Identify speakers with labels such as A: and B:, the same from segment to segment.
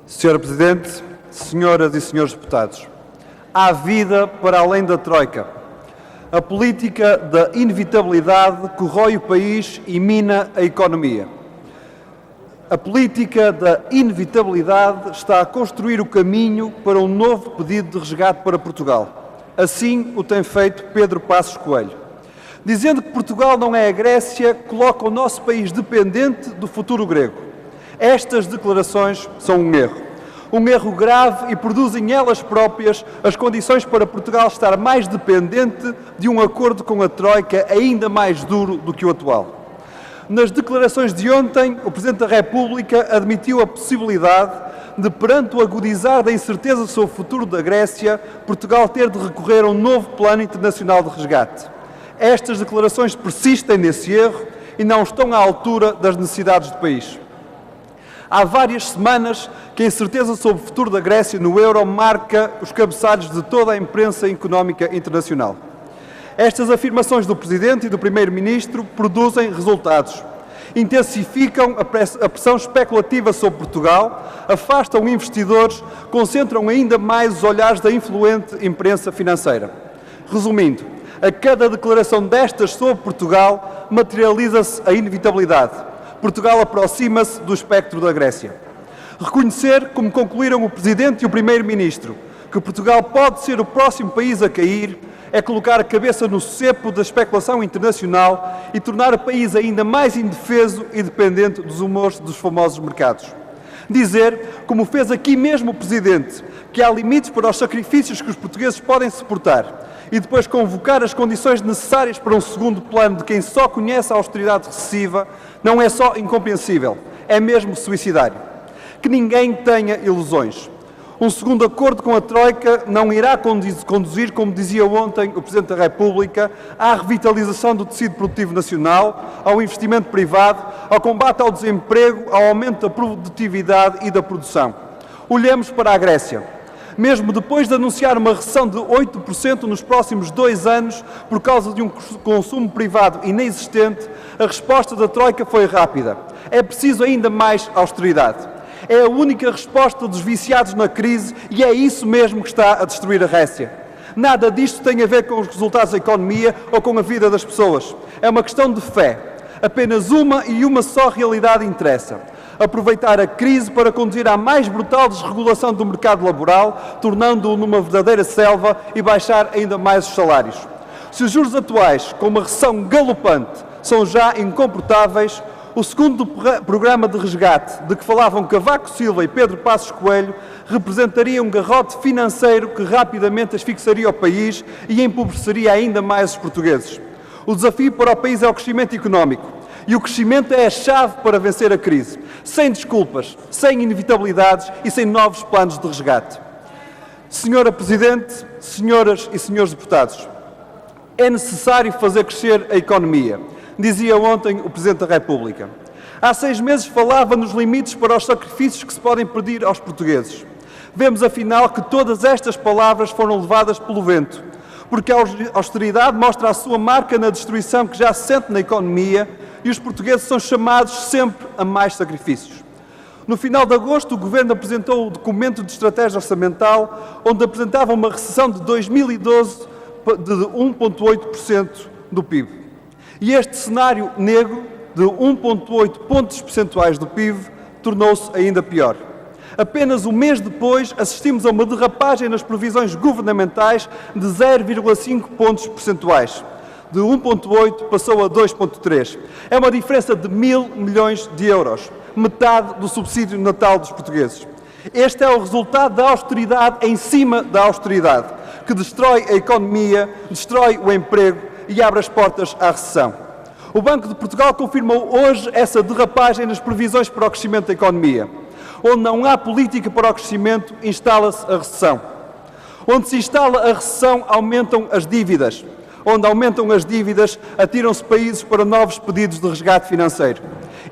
A: Senhor Presidente, senhoras e senhores deputados, há vida para além da Troika. A política da inevitabilidade corrói o país e mina a economia. A política da inevitabilidade está a construir o caminho para um novo pedido de resgate para Portugal. Assim o tem feito Pedro Passos Coelho. Dizendo que Portugal não é a Grécia, coloca o nosso país dependente do futuro grego. Estas declarações são um erro grave e produzem elas próprias as condições para Portugal estar mais dependente de um acordo com a Troika ainda mais duro do que o atual. Nas declarações de ontem, o Presidente da República admitiu a possibilidade de, perante o agudizar da incerteza sobre o futuro da Grécia, Portugal ter de recorrer a um novo plano internacional de resgate. Estas declarações persistem nesse erro e não estão à altura das necessidades do país. Há várias semanas que a incerteza sobre o futuro da Grécia no euro marca os cabeçalhos de toda a imprensa económica internacional. Estas afirmações do Presidente e do Primeiro-Ministro produzem resultados. Intensificam a pressão especulativa sobre Portugal, afastam investidores, concentram ainda mais os olhares da influente imprensa financeira. Resumindo, a cada declaração destas sobre Portugal materializa-se a inevitabilidade. Portugal aproxima-se do espectro da Grécia. Reconhecer, como concluíram o Presidente e o Primeiro-Ministro, que Portugal pode ser o próximo país a cair, é colocar a cabeça no cepo da especulação internacional e tornar o país ainda mais indefeso e dependente dos humores dos famosos mercados. Dizer, como fez aqui mesmo o Presidente, que há limites para os sacrifícios que os portugueses podem suportar e depois convocar as condições necessárias para um segundo plano de quem só conhece a austeridade recessiva, não é só incompreensível, é mesmo suicidário. Que ninguém tenha ilusões. Um segundo acordo com a Troika não irá conduzir, como dizia ontem o Presidente da República, à revitalização do tecido produtivo nacional, ao investimento privado, ao combate ao desemprego, ao aumento da produtividade e da produção. Olhemos para a Grécia. Mesmo depois de anunciar uma recessão de 8% nos próximos 2 anos por causa de um consumo privado inexistente, a resposta da Troika foi rápida. É preciso ainda mais austeridade. É a única resposta dos viciados na crise e é isso mesmo que está a destruir a Grécia. Nada disto tem a ver com os resultados da economia ou com a vida das pessoas. É uma questão de fé. Apenas uma e uma só realidade interessa: aproveitar a crise para conduzir à mais brutal desregulação do mercado laboral, tornando-o numa verdadeira selva e baixar ainda mais os salários. Se os juros atuais, com uma recessão galopante, são já incomportáveis, o segundo programa de resgate, de que falavam Cavaco Silva e Pedro Passos Coelho, representaria um garrote financeiro que rapidamente asfixiaria o país e empobreceria ainda mais os portugueses. O desafio para o país é o crescimento económico. E o crescimento é a chave para vencer a crise, sem desculpas, sem inevitabilidades e sem novos planos de resgate. Senhora Presidente, senhoras e senhores deputados, é necessário fazer crescer a economia, dizia ontem o Presidente da República. Há 6 meses falava nos limites para os sacrifícios que se podem pedir aos portugueses. Vemos, afinal, que todas estas palavras foram levadas pelo vento, porque a austeridade mostra a sua marca na destruição que já se sente na economia e os portugueses são chamados sempre a mais sacrifícios. No final de agosto, o Governo apresentou o documento de estratégia orçamental, onde apresentava uma recessão de 2012 de 1,8% do PIB. E este cenário negro, de 1,8 pontos percentuais do PIB, tornou-se ainda pior. Apenas um mês depois, assistimos a uma derrapagem nas previsões governamentais de 0,5 pontos percentuais. De 1,8 passou a 2,3. É uma diferença de 1.000 milhões de euros, metade do subsídio de Natal dos portugueses. Este é o resultado da austeridade em cima da austeridade, que destrói a economia, destrói o emprego e abre as portas à recessão. O Banco de Portugal confirmou hoje essa derrapagem nas previsões para o crescimento da economia. Onde não há política para o crescimento, instala-se a recessão. Onde se instala a recessão, aumentam as dívidas. Onde aumentam as dívidas, atiram-se países para novos pedidos de resgate financeiro.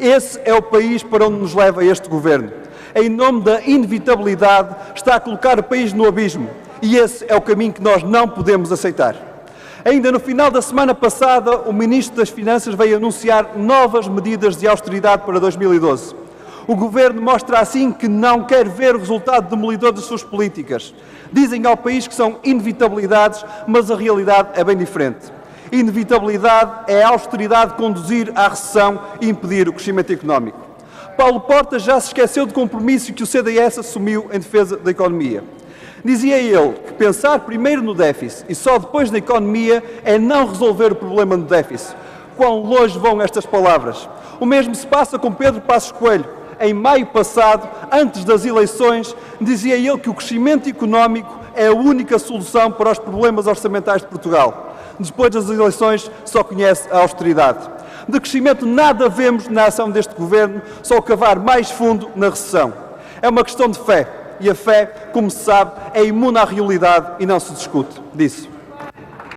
A: Esse é o país para onde nos leva este Governo. Em nome da inevitabilidade, está a colocar o país no abismo. E esse é o caminho que nós não podemos aceitar. Ainda no final da semana passada, o Ministro das Finanças veio anunciar novas medidas de austeridade para 2012. O Governo mostra assim que não quer ver o resultado demolidor das suas políticas. Dizem ao país que são inevitabilidades, mas a realidade é bem diferente. Inevitabilidade é a austeridade conduzir à recessão e impedir o crescimento económico. Paulo Portas já se esqueceu do compromisso que o CDS assumiu em defesa da economia. Dizia ele que pensar primeiro no déficit e só depois na economia é não resolver o problema no déficit. Quão longe vão estas palavras? O mesmo se passa com Pedro Passos Coelho. Em maio passado, antes das eleições, dizia ele que o crescimento económico é a única solução para os problemas orçamentais de Portugal. Depois das eleições, só conhece a austeridade. De crescimento nada vemos na ação deste Governo, só cavar mais fundo na recessão. É uma questão de fé. E a fé, como se sabe, é imune à realidade e não se discute disso.